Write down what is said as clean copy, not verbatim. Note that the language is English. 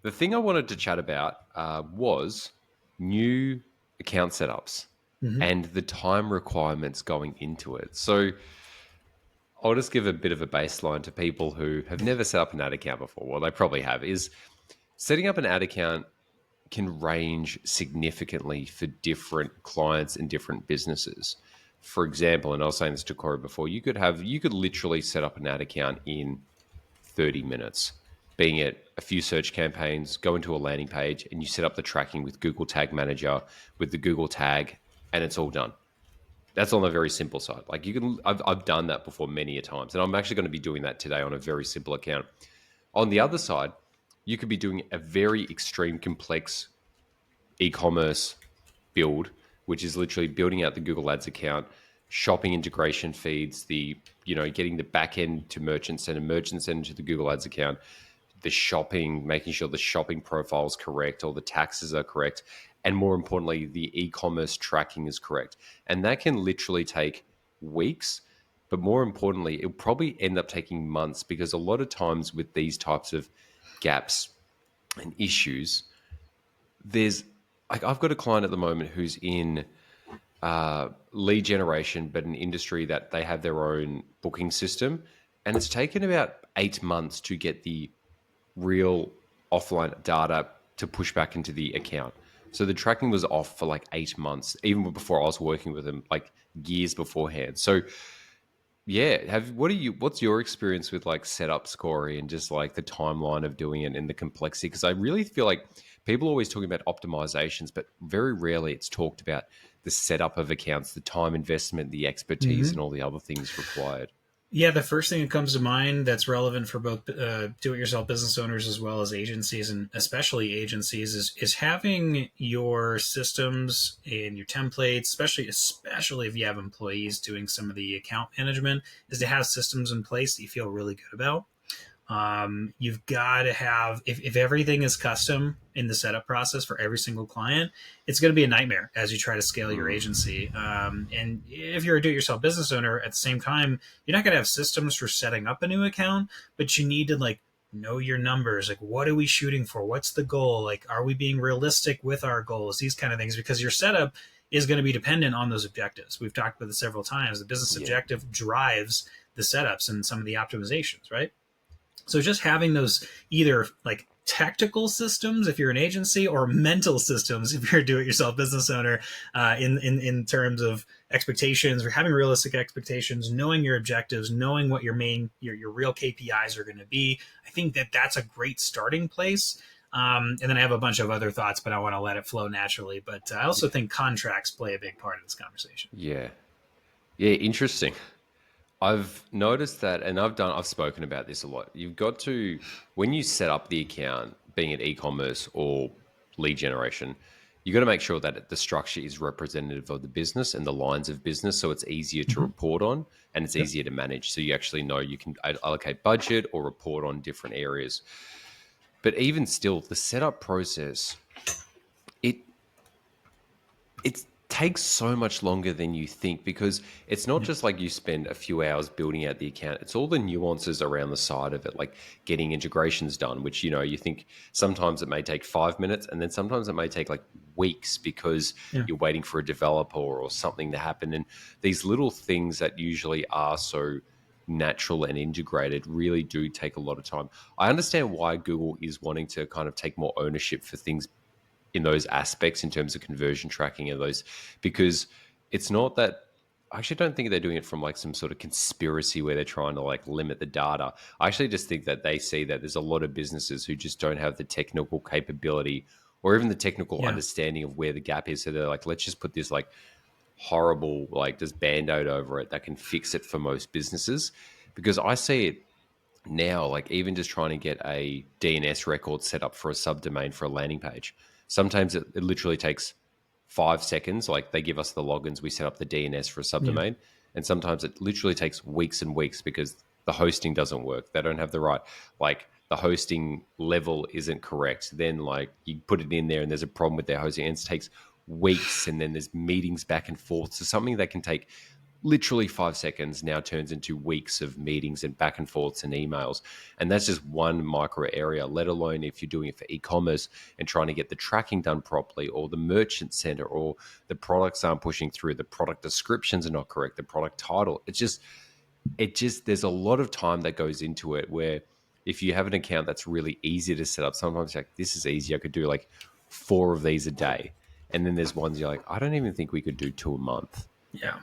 the thing I wanted to chat about was new account setups and the time requirements going into it. So I'll just give a bit of a baseline to people who have never set up an ad account before. Well, they probably have. Is setting up an ad account can range significantly for different clients and different businesses. For example, and I was saying this to Cory before, you could literally set up an ad account in 30 minutes, being it a few search campaigns, go into a landing page, and you set up the tracking with Google Tag Manager with the Google tag, and it's all done. That's on the very simple side. Like I've done that before many a times, and I'm actually going to be doing that today on a very simple account. On the other side, you could be doing a very extreme complex e-commerce build, which is literally building out the Google Ads account, shopping integration feeds, getting the back end to merchant center to the Google Ads account, the shopping, making sure the shopping profile is correct, all the taxes are correct, and more importantly, the e-commerce tracking is correct. And that can literally take weeks, but more importantly, it'll probably end up taking months, because a lot of times with these types of gaps and issues, I've got a client at the moment who's in lead generation, but an industry that they have their own booking system, and it's taken about 8 months to get the real offline data to push back into the account. So the tracking was off for like 8 months, even before I was working with them, like years beforehand. So yeah, what's your experience with like setups, Cory, and just like the timeline of doing it and the complexity? Because I really feel like people are always talking about optimizations, but very rarely it's talked about the setup of accounts, the time investment, the expertise, and all the other things required. Yeah, the first thing that comes to mind that's relevant for both do-it-yourself business owners as well as agencies, and especially agencies, is having your systems and your templates, especially if you have employees doing some of the account management, is to have systems in place that you feel really good about. You've got to have, if everything is custom in the setup process for every single client, it's going to be a nightmare as you try to scale your agency. And if you're a do-it-yourself business owner, at the same time, you're not going to have systems for setting up a new account, but you need to like know your numbers. Like, what are we shooting for? What's the goal? Like, are we being realistic with our goals? These kind of things, because your setup is going to be dependent on those objectives. We've talked about this several times. The business objective drives the setups and some of the optimizations, right? So just having those either like tactical systems if you're an agency, or mental systems if you're a do-it-yourself business owner, in terms of expectations, or having realistic expectations, knowing your objectives, knowing what your real KPIs are going to be. I think that's a great starting place. And then I have a bunch of other thoughts, but I want to let it flow naturally. But I also think contracts play a big part of this conversation. Yeah, interesting. I've noticed that, and I've spoken about this a lot. You've got to, when you set up the account, being it e-commerce or lead generation, you got to make sure that the structure is representative of the business and the lines of business, so it's easier to report on and it's easier to manage. So you actually know you can allocate budget or report on different areas. But even still, the setup process, it takes so much longer than you think, because it's not just like you spend a few hours building out the account. It's all the nuances around the side of it, like getting integrations done, which, you think sometimes it may take 5 minutes, and then sometimes it may take like weeks because you're waiting for a developer or something to happen. And these little things that usually are so natural and integrated really do take a lot of time. I understand why Google is wanting to kind of take more ownership for things in those aspects in terms of conversion tracking and those, because it's not that, I actually don't think they're doing it from like some sort of conspiracy where they're trying to like limit the data. I actually just think that they see that there's a lot of businesses who just don't have the technical capability or even the technical understanding of where the gap is. So they're like, let's just put this like horrible, like this Band-Aid over it that can fix it for most businesses. Because I see it now, like even just trying to get a DNS record set up for a subdomain for a landing page. Sometimes it literally takes 5 seconds. Like they give us the logins, we set up the DNS for a subdomain. And sometimes it literally takes weeks and weeks because the hosting doesn't work. They don't have the right, like the hosting level isn't correct. Then like you put it in there and there's a problem with their hosting, and it takes weeks, and then there's meetings back and forth. So something that can take literally 5 seconds now turns into weeks of meetings and back and forths and emails. And that's just one micro area, let alone if you're doing it for e-commerce and trying to get the tracking done properly, or the merchant center, or the products aren't pushing through, the product descriptions are not correct, the product title. There's a lot of time that goes into it, where if you have an account that's really easy to set up, sometimes like, this is easy, I could do like 4 of these a day. And then there's ones you're like, I don't even think we could do 2 a month. Yeah.